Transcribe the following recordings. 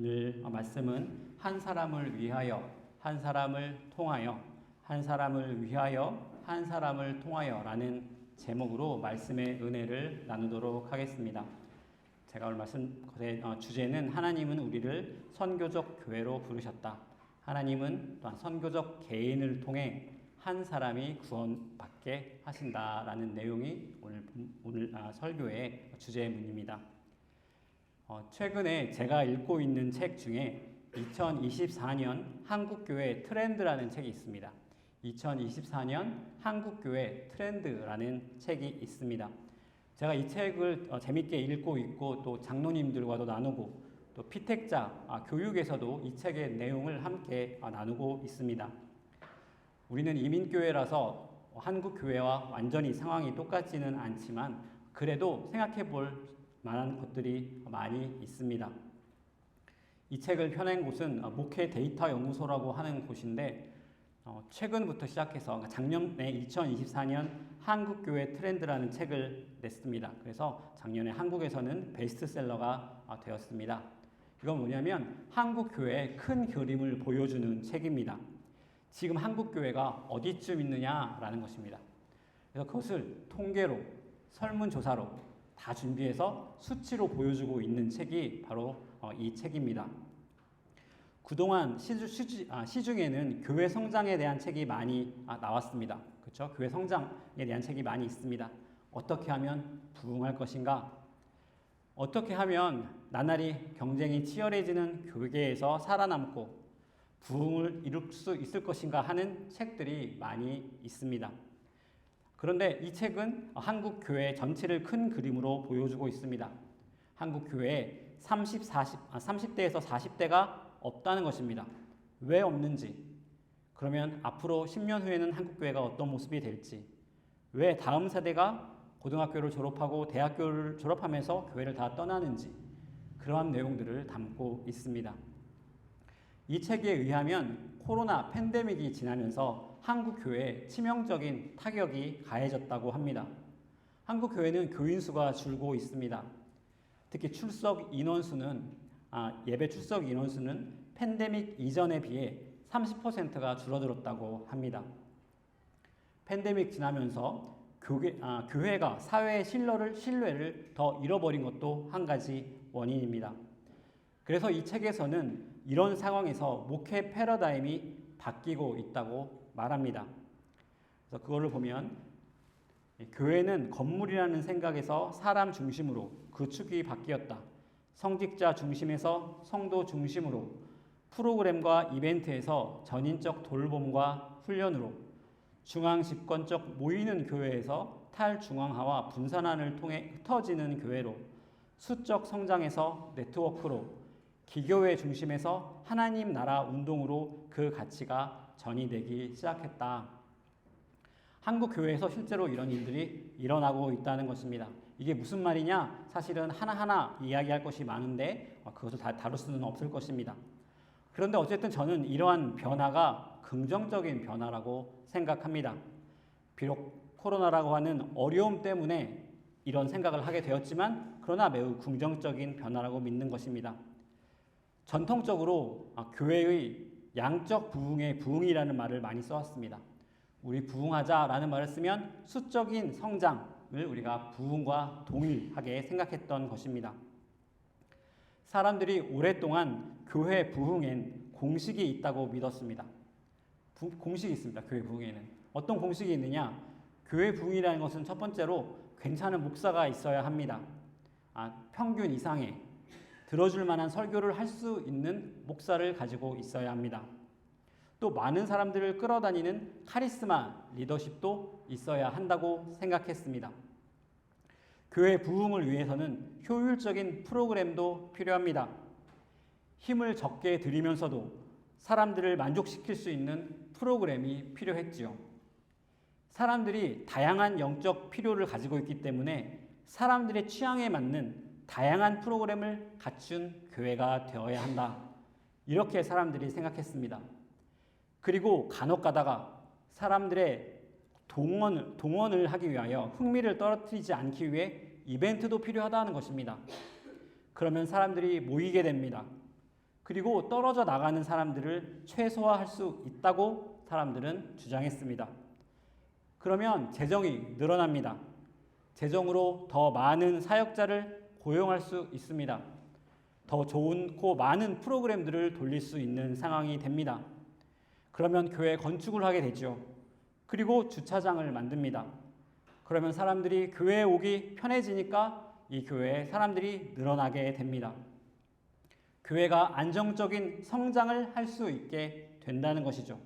오늘 말씀은 한 사람을 위하여, 한 사람을 통하여, 한 사람을 위하여, 한 사람을 통하여 라는 제목으로 말씀의 은혜를 나누도록 하겠습니다. 제가 오늘 말씀 주제는 하나님은 우리를 선교적 교회로 부르셨다. 하나님은 또한 선교적 개인을 통해 한 사람이 구원받게 하신다라는 내용이 오늘 설교의 주제문입니다. 최근에 제가 읽고 있는 책 중에 2024년 한국교회 트렌드라는 책이 있습니다. 2024년 한국교회 트렌드라는 책이 있습니다. 제가 이 책을 재밌게 읽고 있고 또 장로님들과도 나누고 또 피택자 교육에서도 이 책의 내용을 함께 나누고 있습니다. 우리는 이민교회라서 한국교회와 완전히 상황이 똑같지는 않지만 그래도 생각해 볼 만한 것들이 많이 있습니다. 이 책을 펴낸 곳은 목회 데이터 연구소라고 하는 곳인데 최근부터 시작해서 작년에 2024년 한국교회 트렌드라는 책을 냈습니다. 그래서 작년에 한국에서는 베스트셀러가 되었습니다. 이건 뭐냐면 한국교회의 큰 그림을 보여주는 책입니다. 지금 한국교회가 어디쯤 있느냐라는 것입니다. 그래서 그것을 통계로, 설문조사로 다 준비해서 수치로 보여주고 있는 책이 바로 이 책입니다. 그동안 시중에는 교회 성장에 대한 책이 많이 나왔습니다. 그렇죠? 교회 성장에 대한 책이 많이 있습니다. 어떻게 하면 부흥할 것인가? 어떻게 하면 나날이 경쟁이 치열해지는 교계에서 살아남고 부흥을 이룰 수 있을 것인가 하는 책들이 많이 있습니다. 그런데 이 책은 한국 교회 전체를 큰 그림으로 보여주고 있습니다. 한국 교회에 30대에서 40대가 없다는 것입니다. 왜 없는지, 그러면 앞으로 10년 후에는 한국 교회가 어떤 모습이 될지, 왜 다음 세대가 고등학교를 졸업하고 대학교를 졸업하면서 교회를 다 떠나는지, 그러한 내용들을 담고 있습니다. 이 책에 의하면 코로나 팬데믹이 지나면서 한국 교회에 치명적인 타격이 가해졌다고 합니다. 한국 교회는 교인 수가 줄고 있습니다. 특히 예배 출석 인원수는 팬데믹 이전에 비해 30%가 줄어들었다고 합니다. 팬데믹 지나면서 교회가 사회의 신뢰를 더 잃어버린 것도 한 가지 원인입니다. 그래서 이 책에서는 이런 상황에서 목회 패러다임이 바뀌고 있다고 말합니다. 그래서 그거를 보면 교회는 건물이라는 생각에서 사람 중심으로 그 축이 바뀌었다. 성직자 중심에서 성도 중심으로, 프로그램과 이벤트에서 전인적 돌봄과 훈련으로, 중앙 집권적 모이는 교회에서 탈중앙화와 분산화를 통해 흩어지는 교회로, 수적 성장에서 네트워크로, 기교회 중심에서 하나님 나라 운동으로 그 가치가 전이되기 시작했다. 한국 교회에서 실제로 이런 일들이 일어나고 있다는 것입니다. 이게 무슨 말이냐? 사실은 하나하나 이야기할 것이 많은데 그것을 다 다룰 수는 없을 것입니다. 그런데 어쨌든 저는 이러한 변화가 긍정적인 변화라고 생각합니다. 비록 코로나라고 하는 어려움 때문에 이런 생각을 하게 되었지만 그러나 매우 긍정적인 변화라고 믿는 것입니다. 전통적으로 교회의 양적 부흥의 부흥이라는 말을 많이 써왔습니다. 우리 부흥하자라는 말을 쓰면 수적인 성장을 우리가 부흥과 동일하게 생각했던 것입니다. 사람들이 오랫동안 교회 부흥엔 공식이 있다고 믿었습니다. 공식이 있습니다. 교회 부흥에는. 어떤 공식이 있느냐? 교회 부흥이라는 것은 첫 번째로 괜찮은 목사가 있어야 합니다. 평균 이상의 들어줄 만한 설교를 할 수 있는 목사를 가지고 있어야 합니다. 또 많은 사람들을 끌어다니는 카리스마 리더십도 있어야 한다고 생각했습니다. 교회 부흥을 위해서는 효율적인 프로그램도 필요합니다. 힘을 적게 들이면서도 사람들을 만족시킬 수 있는 프로그램이 필요했지요. 사람들이 다양한 영적 필요를 가지고 있기 때문에 사람들의 취향에 맞는 다양한 프로그램을 갖춘 교회가 되어야 한다. 이렇게 사람들이 생각했습니다. 그리고 간혹 가다가 사람들의 동원을 하기 위하여 흥미를 떨어뜨리지 않기 위해 이벤트도 필요하다는 것입니다. 그러면 사람들이 모이게 됩니다. 그리고 떨어져 나가는 사람들을 최소화할 수 있다고 사람들은 주장했습니다. 그러면 재정이 늘어납니다. 재정으로 더 많은 사역자를 고용할 수 있습니다. 더 좋고 많은 프로그램들을 돌릴 수 있는 상황이 됩니다. 그러면 교회 건축을 하게 되죠. 그리고 주차장을 만듭니다. 그러면 사람들이 교회에 오기 편해지니까 이 교회에 사람들이 늘어나게 됩니다. 교회가 안정적인 성장을 할 수 있게 된다는 것이죠.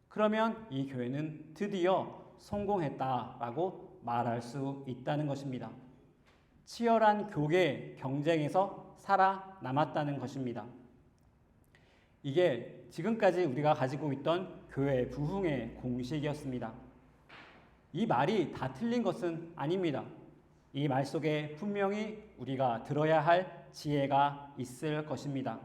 그러면 이 교회는 드디어 성공했다라고 말할 수 있다는 것입니다. 치열한 교계 경쟁에서 살아남았다는 것입니다. 이게 지금까지 우리가 가지고 있던 교회 부흥의 공식이었습니다. 이 말이 다 틀린 것은 아닙니다. 이 말 속에 분명히 우리가 들어야 할 지혜가 있을 것입니다.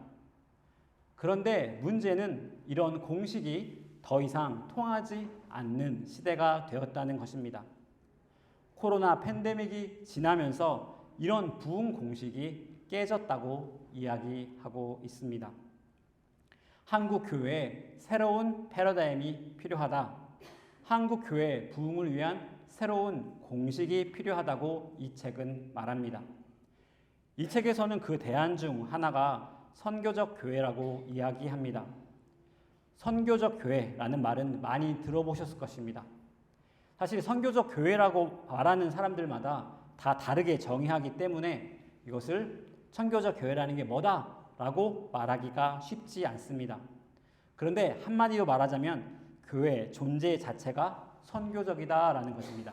그런데 문제는 이런 공식이 더 이상 통하지 않는 시대가 되었다는 것입니다. 코로나 팬데믹이 지나면서 이런 부흥 공식이 깨졌다고 이야기하고 있습니다. 한국 교회에 새로운 패러다임이 필요하다. 한국 교회 부흥을 위한 새로운 공식이 필요하다고 이 책은 말합니다. 이 책에서는 그 대안 중 하나가 선교적 교회라고 이야기합니다. 선교적 교회라는 말은 많이 들어보셨을 것입니다. 사실 선교적 교회라고 말하는 사람들마다 다 다르게 정의하기 때문에 이것을 선교적 교회라는 게 뭐다라고 말하기가 쉽지 않습니다. 그런데 한마디로 말하자면 교회 존재 자체가 선교적이다라는 것입니다.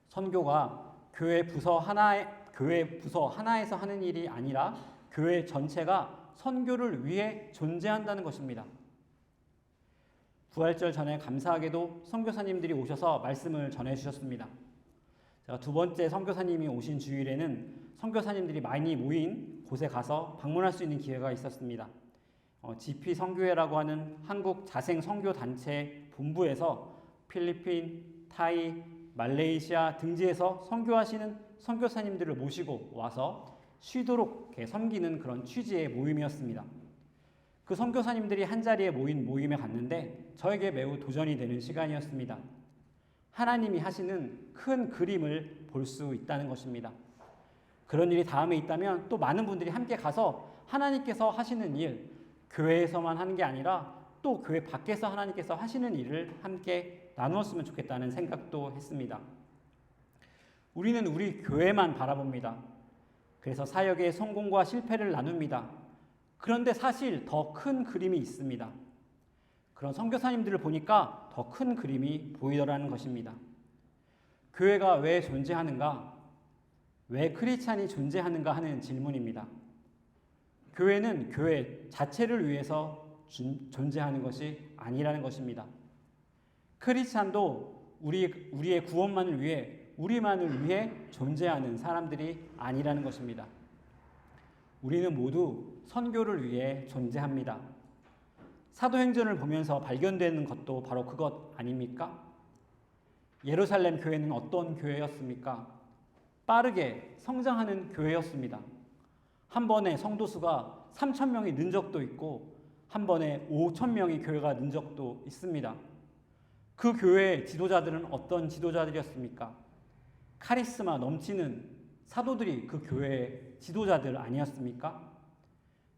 선교가 교회 부서 하나에서 하는 일이 아니라 교회 전체가 선교를 위해 존재한다는 것입니다. 부활절 전에 감사하게도 선교사님들이 오셔서 말씀을 전해주셨습니다. 제가 두 번째 선교사님이 오신 주일에는 선교사님들이 많이 모인 곳에 가서 방문할 수 있는 기회가 있었습니다. GP 선교회라고 하는 한국 자생 선교 단체 본부에서 필리핀, 타이, 말레이시아 등지에서 선교하시는 선교사님들을 모시고 와서 쉬도록 섬기는 그런 취지의 모임이었습니다. 그 선교사님들이 한자리에 모인 모임에 갔는데 저에게 매우 도전이 되는 시간이었습니다. 하나님이 하시는 큰 그림을 볼 수 있다는 것입니다. 그런 일이 다음에 있다면 또 많은 분들이 함께 가서 하나님께서 하시는 일, 교회에서만 하는 게 아니라 또 교회 밖에서 하나님께서 하시는 일을 함께 나누었으면 좋겠다는 생각도 했습니다. 우리는 우리 교회만 바라봅니다. 그래서 사역의 성공과 실패를 나눕니다. 그런데 사실 더 큰 그림이 있습니다. 그런 선교사님들을 보니까 더 큰 그림이 보이더라는 것입니다. 교회가 왜 존재하는가? 왜 크리스찬이 존재하는가 하는 질문입니다. 교회는 교회 자체를 위해서 존재하는 것이 아니라는 것입니다. 크리스찬도 우리의 구원만을 위해 우리만을 위해 존재하는 사람들이 아니라는 것입니다. 우리는 모두 선교를 위해 존재합니다. 사도행전을 보면서 발견되는 것도 바로 그것 아닙니까? 예루살렘 교회는 어떤 교회였습니까? 빠르게 성장하는 교회였습니다. 한 번에 성도 수가 3,000명이 는 적도 있고 한 번에 5,000명이 교회가 는 적도 있습니다. 그 교회의 지도자들은 어떤 지도자들이었습니까? 카리스마 넘치는 사도들이 그 교회의 지도자들 아니었습니까?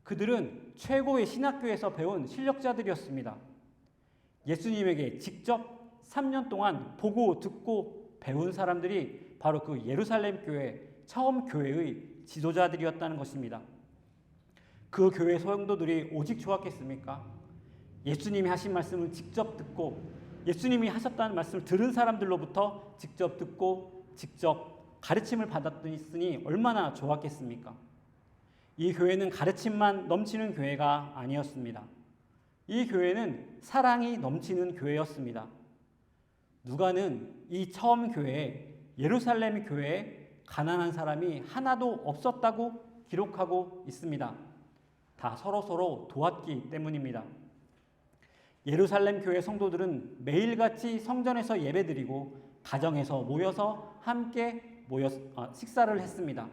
그들은 최고의 신학교에서 배운 실력자들이었습니다. 예수님에게 직접 3년 동안 보고 듣고 배운 사람들이 바로 그 예루살렘 교회 처음 교회의 지도자들이었다는 것입니다. 그 교회 성도들이 오직 좋았겠습니까? 예수님이 하신 말씀을 직접 듣고 예수님이 하셨다는 말씀을 들은 사람들로부터 직접 듣고 직접 가르침을 받았으니 얼마나 좋았겠습니까? 이 교회는 가르침만 넘치는 교회가 아니었습니다. 이 교회는 사랑이 넘치는 교회였습니다. 누가는 이 처음 교회에 예루살렘 교회에 가난한 사람이 하나도 없었다고 기록하고 있습니다. 다 서로서로 도왔기 때문입니다. 예루살렘 교회 성도들은 매일같이 성전에서 예배드리고 가정에서 모여서 함께 식사를 했습니다.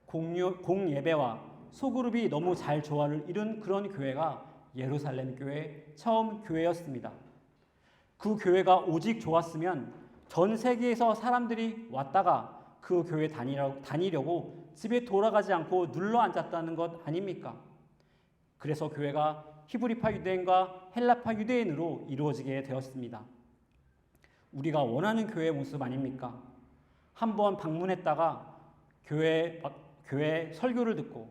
공예배와 소그룹이 너무 잘 조화를 이룬 그런 교회가 예루살렘 교회 처음 교회였습니다. 그 교회가 오직 좋았으면 전 세계에서 사람들이 왔다가 그 교회 다니려고 집에 돌아가지 않고 눌러 앉았다는 것 아닙니까? 그래서 교회가 히브리파 유대인과 헬라파 유대인으로 이루어지게 되었습니다. 우리가 원하는 교회의 모습 아닙니까? 한번 방문했다가 교회 설교를 듣고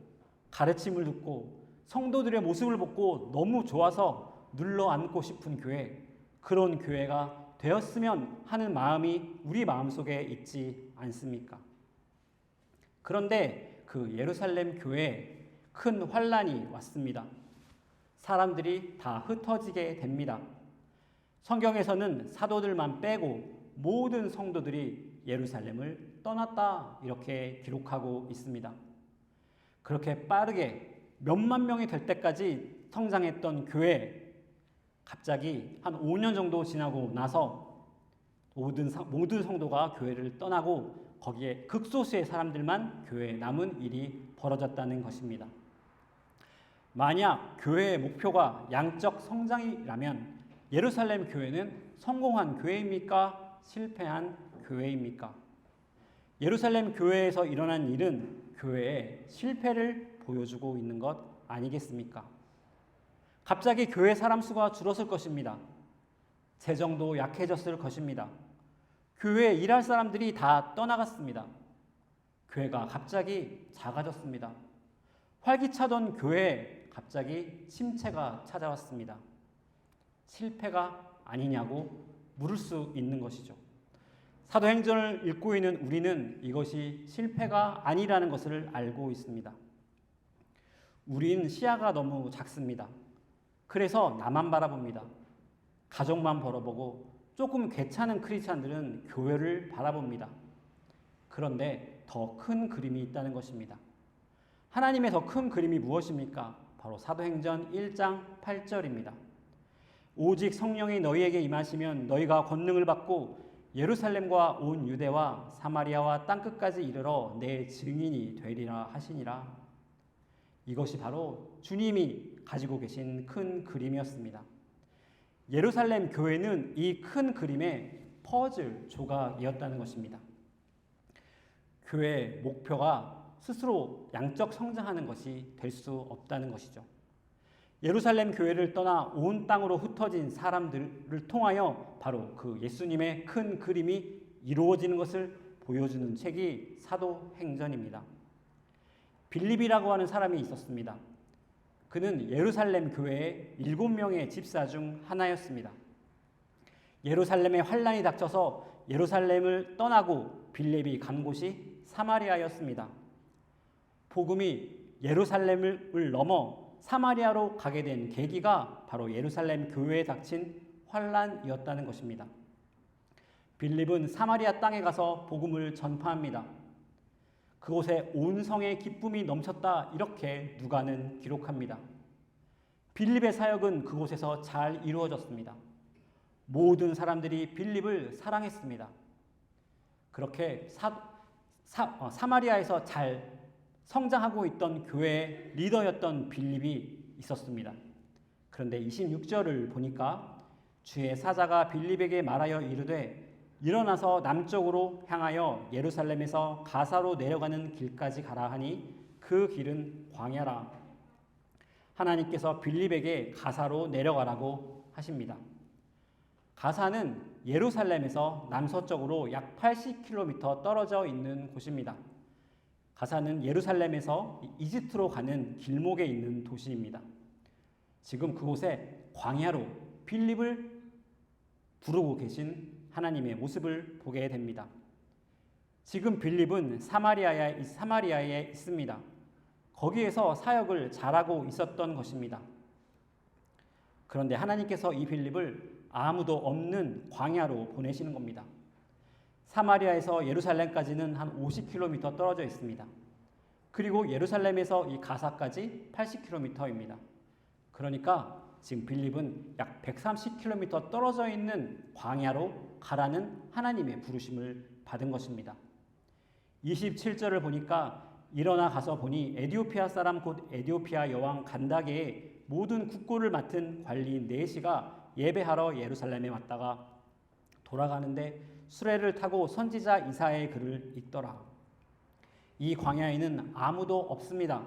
가르침을 듣고 성도들의 모습을 보고 너무 좋아서 눌러 앉고 싶은 교회, 그런 교회가 되었으면 하는 마음이 우리 마음속에 있지 않습니까? 그런데 그 예루살렘 교회에 큰 환란이 왔습니다. 사람들이 다 흩어지게 됩니다. 성경에서는 사도들만 빼고 모든 성도들이 예루살렘을 떠났다 이렇게 기록하고 있습니다. 그렇게 빠르게 몇만 명이 될 때까지 성장했던 교회, 갑자기 한 5년 정도 지나고 나서 모든 성도가 교회를 떠나고 거기에 극소수의 사람들만 교회에 남은 일이 벌어졌다는 것입니다. 만약 교회의 목표가 양적 성장이라면 예루살렘 교회는 성공한 교회입니까? 실패한 교회입니까? 예루살렘 교회에서 일어난 일은 교회의 실패를 보여주고 있는 것 아니겠습니까? 갑자기 교회 사람 수가 줄었을 것입니다. 재정도 약해졌을 것입니다. 교회에 일할 사람들이 다 떠나갔습니다. 교회가 갑자기 작아졌습니다. 활기차던 교회에 갑자기 침체가 찾아왔습니다. 실패가 아니냐고 물을 수 있는 것이죠. 사도행전을 읽고 있는 우리는 이것이 실패가 아니라는 것을 알고 있습니다. 우린 시야가 너무 작습니다. 그래서 나만 바라봅니다. 가족만 바라보고 조금 괜찮은 크리스찬들은 교회를 바라봅니다. 그런데 더 큰 그림이 있다는 것입니다. 하나님의 더 큰 그림이 무엇입니까? 바로 사도행전 1장 8절입니다. 오직 성령이 너희에게 임하시면 너희가 권능을 받고 예루살렘과 온 유대와 사마리아와 땅끝까지 이르러 내 증인이 되리라 하시니라. 이것이 바로 주님이 가지고 계신 큰 그림이었습니다. 예루살렘 교회는 이 큰 그림의 퍼즐 조각이었다는 것입니다. 교회의 목표가 스스로 양적 성장하는 것이 될 수 없다는 것이죠. 예루살렘 교회를 떠나 온 땅으로 흩어진 사람들을 통하여 바로 그 예수님의 큰 그림이 이루어지는 것을 보여주는 책이 사도행전입니다. 빌립이라고 하는 사람이 있었습니다. 그는 예루살렘 교회의 7명의 집사 중 하나였습니다. 예루살렘에 환란이 닥쳐서 예루살렘을 떠나고 빌립이 간 곳이 사마리아였습니다. 복음이 예루살렘을 넘어 사마리아로 가게 된 계기가 바로 예루살렘 교회에 닥친 환란이었다는 것입니다. 빌립은 사마리아 땅에 가서 복음을 전파합니다. 그곳에 온 성의 기쁨이 넘쳤다 이렇게 누가는 기록합니다. 빌립의 사역은 그곳에서 잘 이루어졌습니다. 모든 사람들이 빌립을 사랑했습니다. 그렇게 사마리아에서 잘 성장하고 있던 교회의 리더였던 빌립이 있었습니다. 그런데 26절을 보니까 주의 사자가 빌립에게 말하여 이르되 일어나서 남쪽으로 향하여 예루살렘에서 가사로 내려가는 길까지 가라 하니 그 길은 광야라. 하나님께서 빌립에게 가사로 내려가라고 하십니다. 가사는 예루살렘에서 남서쪽으로 약 80km 떨어져 있는 곳입니다. 가사는 예루살렘에서 이집트로 가는 길목에 있는 도시입니다. 지금 그곳에 광야로 빌립을 부르고 계신 하나님의 모습을 보게 됩니다. 지금 빌립은 사마리아에 있습니다. 거기에서 사역을 잘하고 있었던 것입니다. 그런데 하나님께서 이 빌립을 아무도 없는 광야로 보내시는 겁니다. 사마리아에서 예루살렘까지는 한 50km 떨어져 있습니다. 그리고 예루살렘에서 이 가사까지 80km입니다. 그러니까 지금 빌립은 약 130km 떨어져 있는 광야로 가라는 하나님의 부르심을 받은 것입니다. 27절을 보니까 일어나 가서 보니 에디오피아 사람 곧 에디오피아 여왕 간다게의 모든 국고를 맡은 관리인 네시가 예배하러 예루살렘에 왔다가 돌아가는데 수레를 타고 선지자 이사야의 글을 읽더라. 이 광야에는 아무도 없습니다.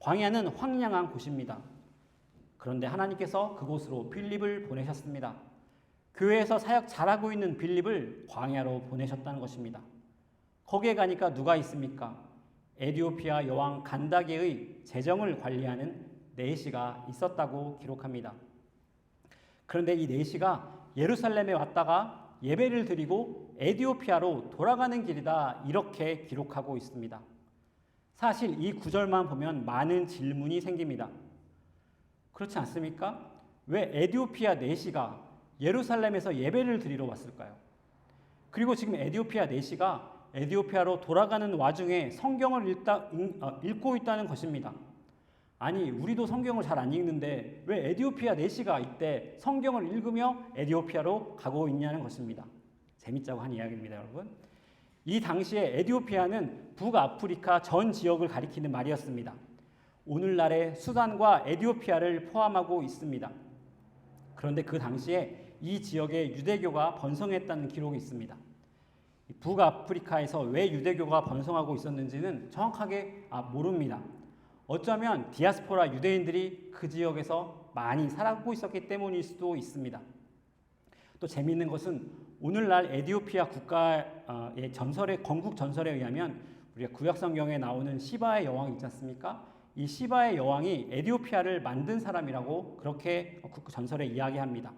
광야는 황량한 곳입니다. 그런데 하나님께서 그곳으로 빌립을 보내셨습니다. 교회에서 사역 잘하고 있는 빌립을 광야로 보내셨다는 것입니다. 거기에 가니까 누가 있습니까? 에디오피아 여왕 간다게의 재정을 관리하는 네시가 있었다고 기록합니다. 그런데 이 네시가 예루살렘에 왔다가 예배를 드리고 에디오피아로 돌아가는 길이다 이렇게 기록하고 있습니다. 사실 이 구절만 보면 많은 질문이 생깁니다. 그렇지 않습니까? 왜 에디오피아 네시가 예루살렘에서 예배를 드리러 왔을까요? 그리고 지금 에디오피아 네시가 에디오피아로 돌아가는 와중에 성경을 읽고 있다는 것입니다. 아니, 우리도 성경을 잘 안 읽는데 왜 에디오피아 네시가 이때 성경을 읽으며 에디오피아로 가고 있냐는 것입니다. 재밌자고 한 이야기입니다, 여러분. 이 당시에 에디오피아는 북아프리카 전 지역을 가리키는 말이었습니다. 오늘날의 수단과 에디오피아를 포함하고 있습니다. 그런데 그 당시에 이 지역에 유대교가 번성했다는 기록이 있습니다. 북아프리카에서 왜 유대교가 번성하고 있었는지는 정확하게 모릅니다. 어쩌면 디아스포라 유대인들이 그 지역에서 많이 살고 있었기 때문일 수도 있습니다. 또 재미있는 것은 오늘날 에디오피아 국가의 전설의 건국 전설에 의하면 우리가 구약성경에 나오는 시바의 여왕이 있지 않습니까? 이 시바의 여왕이 에디오피아를 만든 사람이라고 그렇게 전설에 이야기합니다.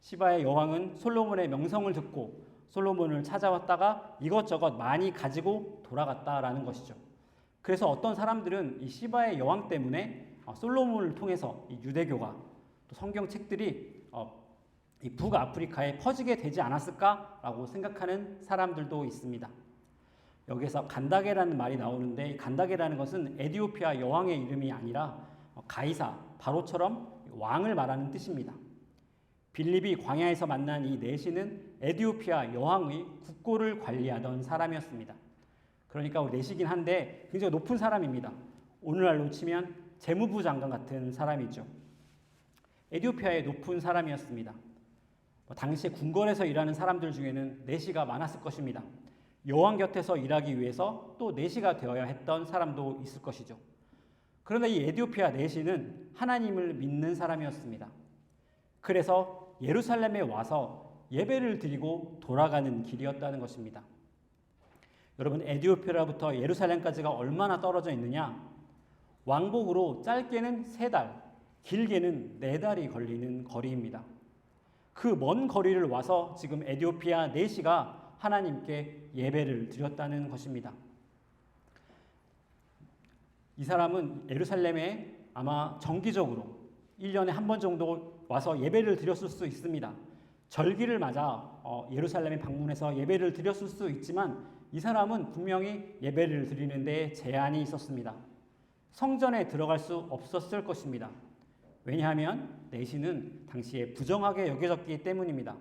시바의 여왕은 솔로몬의 명성을 듣고 솔로몬을 찾아왔다가 이것저것 많이 가지고 돌아갔다라는 것이죠. 그래서 어떤 사람들은 이 시바의 여왕 때문에 솔로몬을 통해서 이 유대교가 또 성경책들이 이 북아프리카에 퍼지게 되지 않았을까라고 생각하는 사람들도 있습니다. 여기서 간다게라는 말이 나오는데 이 간다게라는 것은 에디오피아 여왕의 이름이 아니라 가이사, 바로처럼 왕을 말하는 뜻입니다. 빌립이 광야에서 만난 이 네시는 에디오피아 여왕의 국고를 관리하던 사람이었습니다. 그러니까 네시긴 한데 굉장히 높은 사람입니다. 오늘날로 치면 재무부 장관 같은 사람이죠. 에디오피아의 높은 사람이었습니다. 당시에 궁궐에서 일하는 사람들 중에는 네시가 많았을 것입니다. 여왕 곁에서 일하기 위해서 또 네시가 되어야 했던 사람도 있을 것이죠. 그런데 이 에디오피아 네시는 하나님을 믿는 사람이었습니다. 그래서 예루살렘에 와서 예배를 드리고 돌아가는 길이었다는 것입니다. 여러분, 에디오피아로부터 예루살렘까지가 얼마나 떨어져 있느냐? 왕복으로 짧게는 3달, 길게는 4달이 걸리는 거리입니다. 그 먼 거리를 와서 지금 에디오피아 네시가 하나님께 예배를 드렸다는 것입니다. 이 사람은 예루살렘에 아마 정기적으로 1년에 한 번 정도 와서 예배를 드렸을 수 있습니다. 절기를 맞아 예루살렘에 방문해서 예배를 드렸을 수 있지만 이 사람은 분명히 예배를 드리는 데 제한이 있었습니다. 성전에 들어갈 수 없었을 것입니다. 왜냐하면 네시는 당시에 부정하게 여겨졌기 때문입니다.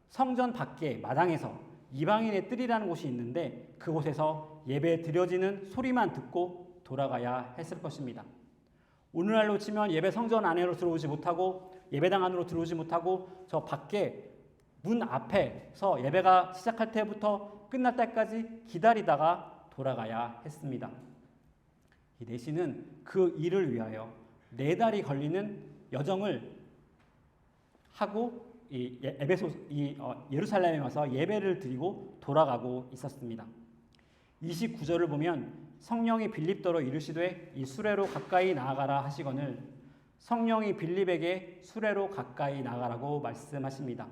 성전 밖에 마당에서 이방인의 뜰이라는 곳이 있는데 그곳에서 예배 드려지는 소리만 듣고 돌아가야 했을 것입니다. 오늘날로 치면 예배 성전 안으로 들어오지 못하고 예배당 안으로 들어오지 못하고 저 밖에 문 앞에서 예배가 시작할 때부터 끝날 때까지 기다리다가 돌아가야 했습니다. 이 네시는 그 일을 위하여 4달이 걸리는 여정을 하고 예루살렘에 와서 예배를 드리고 돌아가고 있었습니다. 29절을 보면 성령이 빌립더러 이르시되 이 수레로 가까이 나아가라 하시거늘 성령이 빌립에게 수레로 가까이 나가라고 말씀하십니다.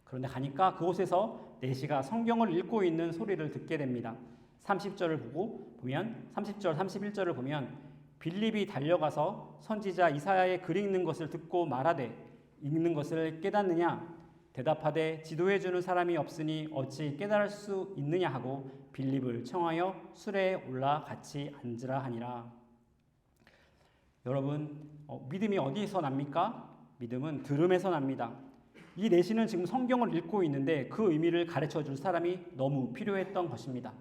그런데 가니까 그곳에서 네시가 성경을 읽고 있는 소리를 듣게 됩니다. 30절을 보면 30절, 31절을 보면 빌립이 달려가서 선지자 이사야의 글 읽는 것을 듣고 말하되 읽는 것을 깨닫느냐? 대답하되 지도해 주는 사람이 없으니 어찌 깨달을 수 있느냐 하고 빌립을 청하여 수레에 올라 같이 앉으라 하니라. 여러분, 믿음이 어디서 납니까? 믿음은 들음에서 납니다. 이 네시는 지금 성경을 읽고 있는데 그 의미를 가르쳐 줄 사람이 너무 필요했던 것입니다.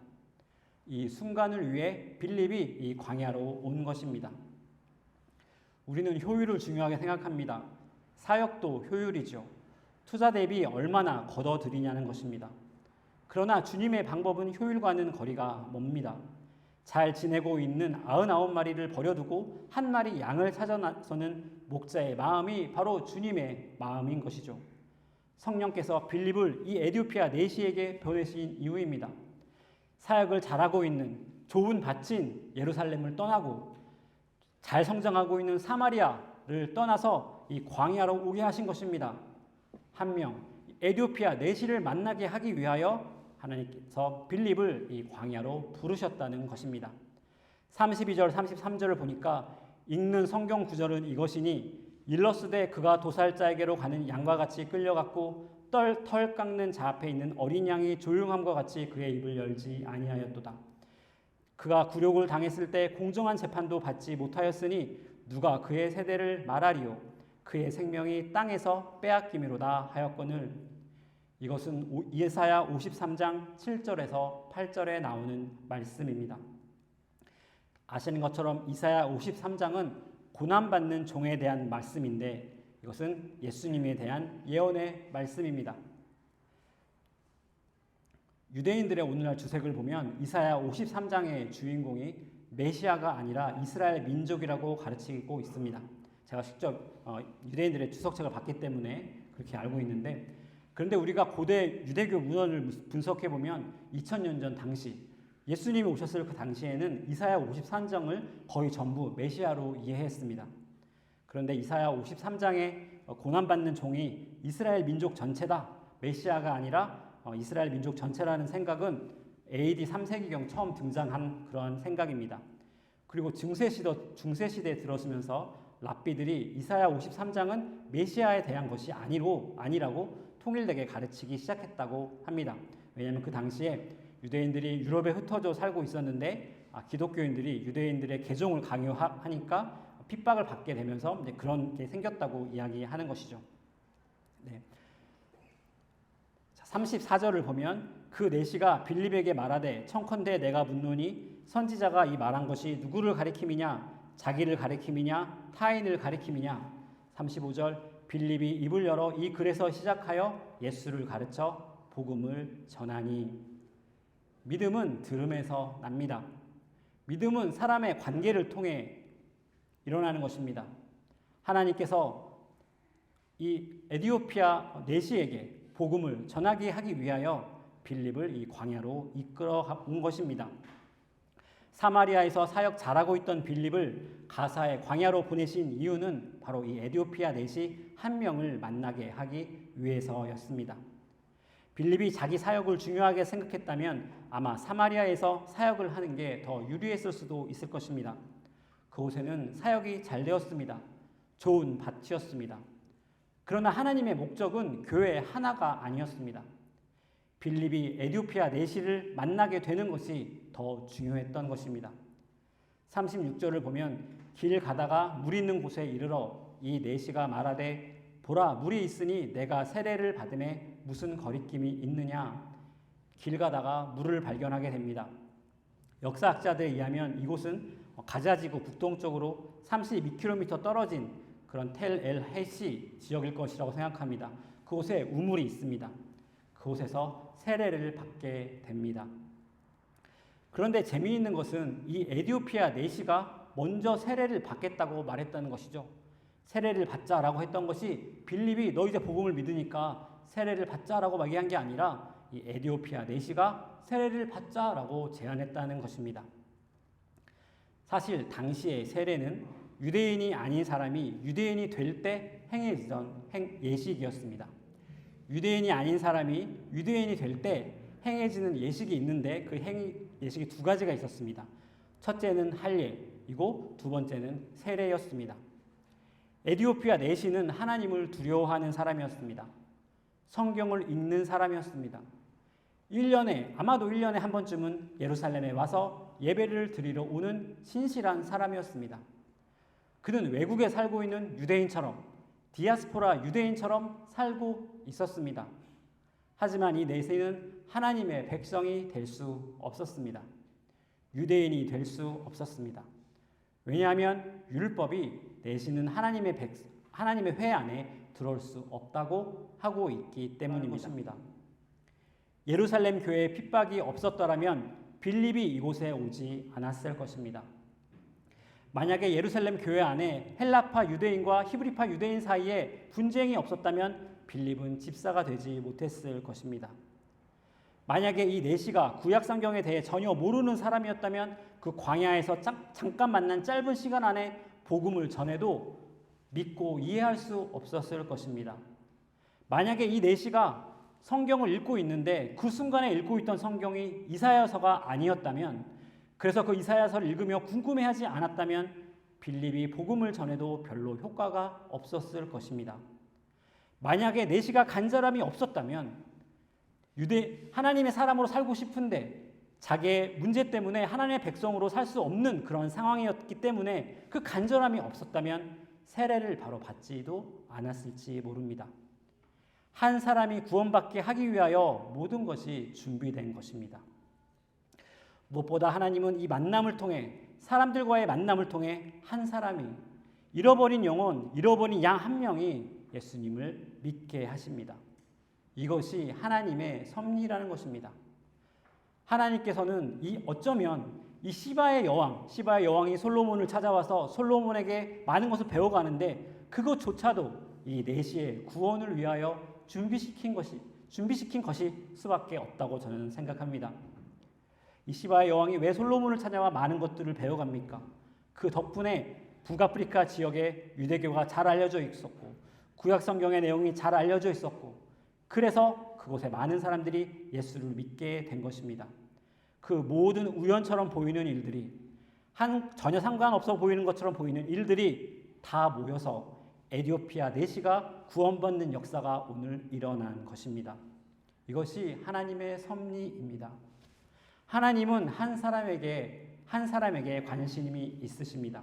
이 순간을 위해 빌립이 이 광야로 온 것입니다. 우리는 효율을 중요하게 생각합니다. 사역도 효율이죠. 투자 대비 얼마나 걷어들이냐는 것입니다. 그러나 주님의 방법은 효율과는 거리가 멉니다. 잘 지내고 있는 99마리를 버려두고 한 마리 양을 찾아 나서는 목자의 마음이 바로 주님의 마음인 것이죠. 성령께서 빌립을 이 에디오피아 내시에게 보내신 이유입니다. 사역을 잘하고 있는 좋은 밭인 예루살렘을 떠나고 잘 성장하고 있는 사마리아를 떠나서 이 광야로 오게 하신 것입니다. 한 명, 에디오피아 내시를 만나게 하기 위하여 하나님께서 빌립을 이 광야로 부르셨다는 것입니다. 32절, 33절을 보니까 읽는 성경 구절은 이것이니 일러스되 그가 도살자에게로 가는 양과 같이 끌려갔고 털 깎는 자 앞에 있는 어린 양이 조용함과 같이 그의 입을 열지 아니하였도다. 그가 굴욕을 당했을 때 공정한 재판도 받지 못하였으니 누가 그의 세대를 말하리요. 그의 생명이 땅에서 빼앗김이로다 하였거늘. 이것은 이사야 53장 7절에서 8절에 나오는 말씀입니다. 아시는 것처럼 이사야 53장은 고난받는 종에 대한 말씀인데 이것은 예수님에 대한 예언의 말씀입니다. 유대인들의 오늘날 주석을 보면 이사야 53장의 주인공이 메시아가 아니라 이스라엘 민족이라고 가르치고 있습니다. 제가 직접 유대인들의 주석책을 봤기 때문에 그렇게 알고 있는데, 그런데 우리가 고대 유대교 문헌을 분석해 보면 2000년 전 당시 예수님이 오셨을 그 당시에는 이사야 53장을 거의 전부 메시아로 이해했습니다. 그런데 이사야 53장에 고난받는 종이 이스라엘 민족 전체다, 메시아가 아니라 이스라엘 민족 전체라는 생각은 AD 3세기경 처음 등장한 그런 생각입니다. 그리고 중세시대에 들어서면서 랍비들이 이사야 53장은 메시아에 대한 것이 아니라고 통일되게 가르치기 시작했다고 합니다. 왜냐하면 그 당시에 유대인들이 유럽에 흩어져 살고 있었는데 기독교인들이 유대인들의 개종을 강요하니까 핍박을 받게 되면서 이제 그런 게 생겼다고 이야기하는 것이죠. 네. 34절을 보면 그 내시가 빌립에게 말하되 청컨대 내가 묻노니 선지자가 이 말한 것이 누구를 가리킴이냐, 자기를 가리킴이냐, 타인을 가리킴이냐. 35절 빌립이 입을 열어 이 글에서 시작하여 예수를 가르쳐 복음을 전하니. 믿음은 들음에서 납니다. 믿음은 사람의 관계를 통해 일어나는 것입니다. 하나님께서 이 에디오피아 내시에게 복음을 전하게 하기 위하여 빌립을 이 광야로 이끌어 온 것입니다. 사마리아에서 사역 잘하고 있던 빌립을 가사의 광야로 보내신 이유는 바로 이 에디오피아 내시 한 명을 만나게 하기 위해서였습니다. 빌립이 자기 사역을 중요하게 생각했다면 아마 사마리아에서 사역을 하는 게 더 유리했을 수도 있을 것입니다. 그곳에는 사역이 잘 되었습니다. 좋은 밭이었습니다. 그러나 하나님의 목적은 교회 하나가 아니었습니다. 빌립이 에디오피아 내시를 만나게 되는 것이 더 중요했던 것입니다. 36절을 보면 길 가다가 물 있는 곳에 이르러 이 내시가 말하되 보라 물이 있으니 내가 세례를 받음에 무슨 거리낌이 있느냐. 길 가다가 물을 발견하게 됩니다. 역사학자들에 의하면 이곳은 가자지구 북동쪽으로 32km 떨어진 그런 텔-엘-헤시 지역일 것이라고 생각합니다. 그곳에 우물이 있습니다. 그곳에서 세례를 받게 됩니다. 그런데 재미있는 것은 이 에디오피아 내시가 먼저 세례를 받겠다고 말했다는 것이죠. 세례를 받자라고 했던 것이 빌립이 너 이제 복음을 믿으니까 세례를 받자라고 얘기한 게 아니라 이 에디오피아 내시가 세례를 받자라고 제안했다는 것입니다. 사실 당시의 세례는 유대인이 아닌 사람이 유대인이 될 때 행해지던 예식이었습니다. 유대인이 아닌 사람이 유대인이 될 때 행해지는 예식이 있는데 그 예식이 두 가지가 있었습니다. 첫째는 할례이고 두 번째는 세례였습니다. 에디오피아 내시는 하나님을 두려워하는 사람이었습니다. 성경을 읽는 사람이었습니다. 아마도 1년에 한 번쯤은 예루살렘에 와서 예배를 드리러 오는 신실한 사람이었습니다. 그는 외국에 살고 있는 유대인처럼 디아스포라 유대인처럼 살고 있었습니다. 하지만 이 내시는 하나님의 백성이 될 수 없었습니다. 유대인이 될 수 없었습니다. 왜냐하면 율법이 내시는 하나님의 회 안에 들어올 수 없다고 하고 있기 때문입니다. 예루살렘 교회에 핍박이 없었더라면 빌립이 이곳에 오지 않았을 것입니다. 만약에 예루살렘 교회 안에 헬라파 유대인과 히브리파 유대인 사이에 분쟁이 없었다면 빌립은 집사가 되지 못했을 것입니다. 만약에 이 내시가 구약 성경에 대해 전혀 모르는 사람이었다면 그 광야에서 잠깐 만난 짧은 시간 안에 복음을 전해도 믿고 이해할 수 없었을 것입니다. 만약에 이 내시가 성경을 읽고 있는데 그 순간에 읽고 있던 성경이 이사야서가 아니었다면, 그래서 그 이사야서를 읽으며 궁금해하지 않았다면 빌립이 복음을 전해도 별로 효과가 없었을 것입니다. 만약에 내시가 간절함이 없었다면 하나님의 사람으로 살고 싶은데 자기의 문제 때문에 하나님의 백성으로 살 수 없는 그런 상황이었기 때문에 그 간절함이 없었다면 세례를 바로 받지도 않았을지 모릅니다. 한 사람이 구원받게 하기 위하여 모든 것이 준비된 것입니다. 무엇보다 하나님은 이 만남을 통해, 사람들과의 만남을 통해 한 사람이, 잃어버린 영혼, 잃어버린 양 한 명이 예수님을 믿게 하십니다. 이것이 하나님의 섭리라는 것입니다. 하나님께서는 어쩌면 이 시바의 여왕이 솔로몬을 찾아와서 솔로몬에게 많은 것을 배워가는데 그것조차도 이 내시의 구원을 위하여 준비시킨 것이 수밖에 없다고 저는 생각합니다. 이 시바의 여왕이 왜 솔로몬을 찾아와 많은 것들을 배워갑니까? 그 덕분에 북아프리카 지역에 유대교가 잘 알려져 있었고 구약 성경의 내용이 잘 알려져 있었고, 그래서 그곳에 많은 사람들이 예수를 믿게 된 것입니다. 그 모든 우연처럼 보이는 일들이, 전혀 상관없어 보이는 것처럼 보이는 일들이 다 모여서 에티오피아 내시가 구원받는 역사가 오늘 일어난 것입니다. 이것이 하나님의 섭리입니다. 하나님은 한 사람에게 관심이 있으십니다.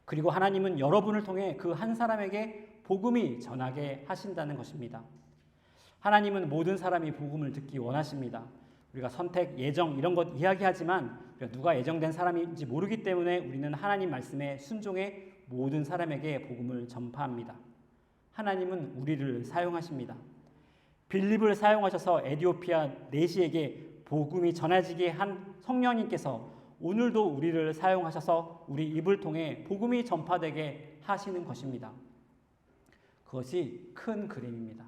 그리고 하나님은 여러분을 통해 그 한 사람에게 복음이 전하게 하신다는 것입니다. 하나님은 모든 사람이 복음을 듣기 원하십니다. 우리가 선택, 예정 이런 것 이야기하지만 우리가 누가 예정된 사람인지 모르기 때문에 우리는 하나님 말씀에 순종해 모든 사람에게 복음을 전파합니다. 하나님은 우리를 사용하십니다. 빌립을 사용하셔서 에티오피아 내시에게 복음이 전해지게 한 성령님께서 오늘도 우리를 사용하셔서 우리 입을 통해 복음이 전파되게 하시는 것입니다. 그것이 큰 그림입니다.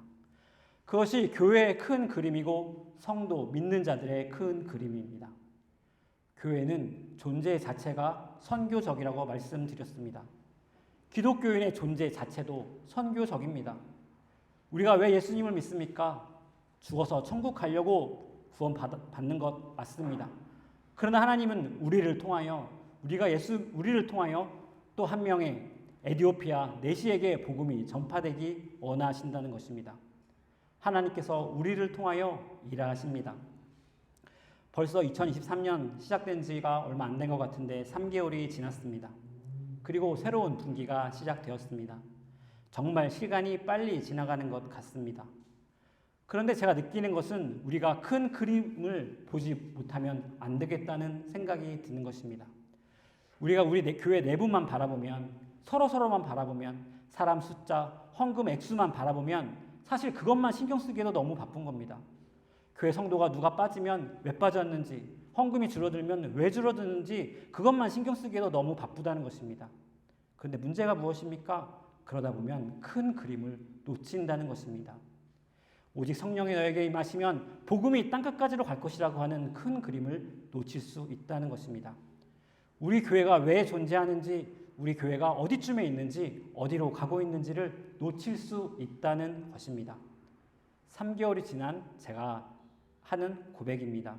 그것이 교회의 큰 그림이고 성도, 믿는 자들의 큰 그림입니다. 교회는 존재 자체가 선교적이라고 말씀드렸습니다. 기독교인의 존재 자체도 선교적입니다. 우리가 왜 예수님을 믿습니까? 죽어서 천국 가려고 구원받는 것 맞습니다. 그러나 하나님은 우리를 통하여 또 한 명의 에티오피아 내시에게 복음이 전파되기 원하신다는 것입니다. 하나님께서 우리를 통하여 일하십니다. 벌써 2023년 시작된 지가 얼마 안 된 것 같은데 3개월이 지났습니다. 그리고 새로운 분기가 시작되었습니다. 정말 시간이 빨리 지나가는 것 같습니다. 그런데 제가 느끼는 것은 우리가 큰 그림을 보지 못하면 안 되겠다는 생각이 드는 것입니다. 우리가 우리 교회 내부만 바라보면, 서로만 바라보면, 사람 숫자, 헌금 액수만 바라보면 사실 그것만 신경 쓰기에도 너무 바쁜 겁니다. 교회 성도가 누가 빠지면 왜 빠졌는지, 헌금이 줄어들면 왜 줄어드는지 그것만 신경 쓰기에도 너무 바쁘다는 것입니다. 그런데 문제가 무엇입니까? 그러다 보면 큰 그림을 놓친다는 것입니다. 오직 성령이 너에게 임하시면 복음이 땅끝까지로 갈 것이라고 하는 큰 그림을 놓칠 수 있다는 것입니다. 우리 교회가 왜 존재하는지, 우리 교회가 어디쯤에 있는지, 어디로 가고 있는지를 놓칠 수 있다는 것입니다. 3개월이 지난 제가 하는 고백입니다.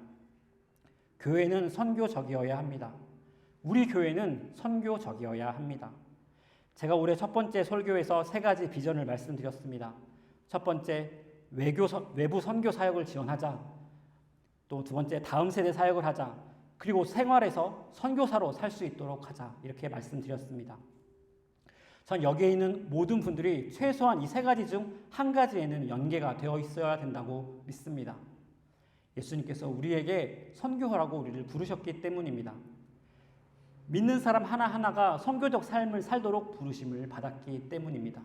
교회는 선교적이어야 합니다. 우리 교회는 선교적이어야 합니다. 제가 올해 첫 번째 설교에서 3가지 비전을 말씀드렸습니다. 첫 번째, 외부 선교 사역을 지원하자. 또 두 번째, 다음 세대 사역을 하자. 그리고 생활에서 선교사로 살 수 있도록 하자. 이렇게 말씀드렸습니다. 전 여기에 있는 모든 분들이 최소한 이 3가지 중 한 가지에는 연계가 되어 있어야 된다고 믿습니다. 예수님께서 우리에게 선교하라고 우리를 부르셨기 때문입니다. 믿는 사람 하나하나가 선교적 삶을 살도록 부르심을 받았기 때문입니다.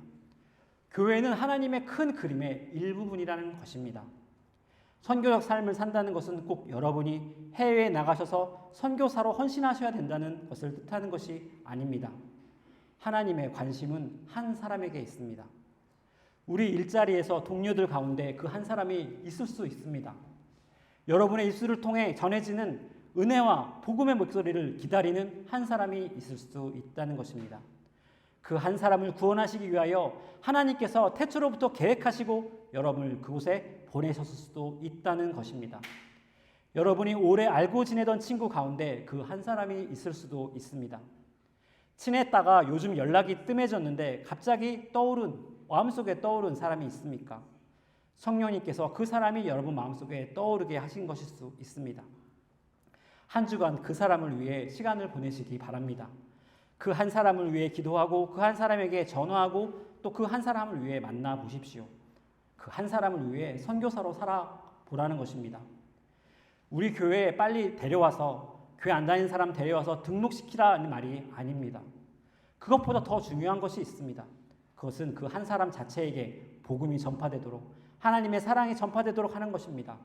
교회는 하나님의 큰 그림의 일부분이라는 것입니다. 선교적 삶을 산다는 것은 꼭 여러분이 해외에 나가셔서 선교사로 헌신하셔야 된다는 것을 뜻하는 것이 아닙니다. 하나님의 관심은 한 사람에게 있습니다. 우리 일자리에서 동료들 가운데 그 한 사람이 있을 수 있습니다. 여러분의 입술을 통해 전해지는 은혜와 복음의 목소리를 기다리는 한 사람이 있을 수 있다는 것입니다. 그 한 사람을 구원하시기 위하여 하나님께서 태초로부터 계획하시고 여러분을 그곳에 보내셨을 수도 있다는 것입니다. 여러분이 오래 알고 지내던 친구 가운데 그 한 사람이 있을 수도 있습니다. 친했다가 요즘 연락이 뜸해졌는데 갑자기 마음속에 떠오른 사람이 있습니까? 성령님께서 그 사람이 여러분 마음속에 떠오르게 하신 것일 수 있습니다. 한 주간 그 사람을 위해 시간을 보내시기 바랍니다. 그 한 사람을 위해 기도하고 그 한 사람에게 전화하고 또 그 한 사람을 위해 만나보십시오. 그 한 사람을 위해 선교사로 살아보라는 것입니다. 우리 교회에 빨리 데려와서 교회 안 다니는 사람 데려와서 등록시키라는 말이 아닙니다. 그것보다 더 중요한 것이 있습니다. 그것은 그 한 사람 자체에게 복음이 전파되도록 하나님의 사랑이 전파되도록 하는 것입니다.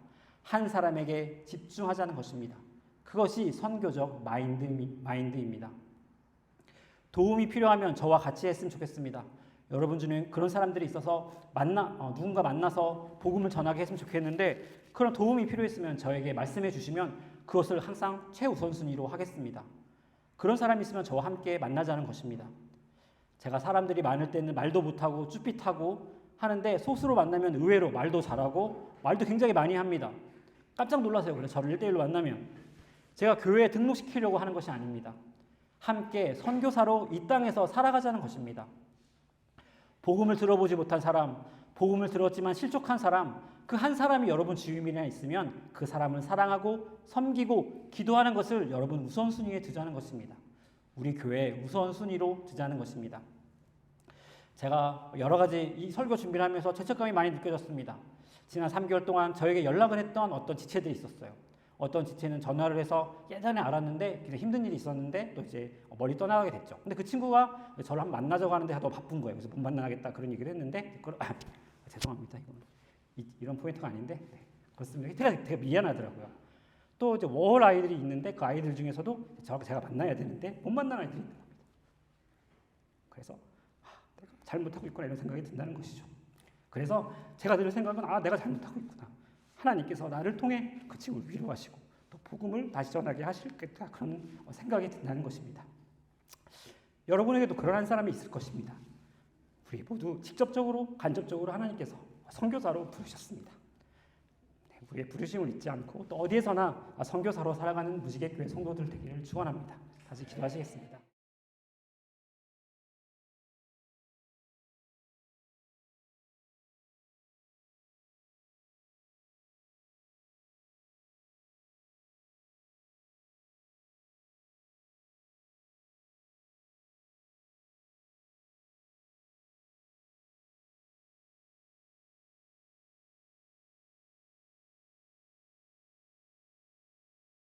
한 사람에게 집중하자는 것입니다. 그것이 선교적 마인드입니다. 도움이 필요하면 저와 같이 했으면 좋겠습니다. 여러분 중에 그런 사람들이 있어서 누군가 만나서 복음을 전하게 했으면 좋겠는데 그런 도움이 필요했으면 저에게 말씀해 주시면 그것을 항상 최우선순위로 하겠습니다. 그런 사람이 있으면 저와 함께 만나자는 것입니다. 제가 사람들이 많을 때는 말도 못하고 쭈삣하고 하는데 소수로 만나면 의외로 말도 잘하고 말도 굉장히 많이 합니다. 깜짝 놀라세요. 그래서 저를 1대1로 만나면 제가 교회에 등록시키려고 하는 것이 아닙니다. 함께 선교사로 이 땅에서 살아가자는 것입니다. 복음을 들어보지 못한 사람, 복음을 들었지만 실족한 사람, 그 한 사람이 여러분 주위에 있으면 그 사람을 사랑하고 섬기고 기도하는 것을 여러분 우선순위에 두자는 것입니다. 우리 교회의 우선순위로 두자는 것입니다. 제가 여러 가지 이 설교 준비를 하면서 죄책감이 많이 느껴졌습니다. 지난 3개월 동안 저에게 연락을 했던 어떤 지체들이 있었어요. 어떤 지체는 전화를 해서 예전에 알았는데 그냥 힘든 일이 있었는데 또 이제 멀리 떠나가게 됐죠. 근데 그 친구가 저를 한번 만나자고 하는데 너무 바쁜 거예요. 그래서 못 만나겠다 그런 얘기를 했는데 죄송합니다. 이런 포인트가 아닌데 그렇습니다. 되게 미안하더라고요. 또 이제 월 아이들이 있는데 그 아이들 중에서도 제가 만나야 되는데 못 만나는 아이들이 있는 겁니다. 그래서 내가 잘못하고 있구나 이런 생각이 든다는 것이죠. 그래서 제가 들 생각은 내가 잘못하고 있구나. 하나님께서 나를 통해 그 친구를 위로하시고 또 복음을 다시 전하게 하실겠다 그런 생각이 든다는 것입니다. 여러분에게도 그런 한 사람이 있을 것입니다. 우리 모두 직접적으로 간접적으로 하나님께서 선교사로 부르셨습니다. 우리의 부르심을 잊지 않고 또 어디에서나 선교사로 살아가는 무지개 교회 성도들 되기를 축원합니다. 다시 기도하시겠습니다.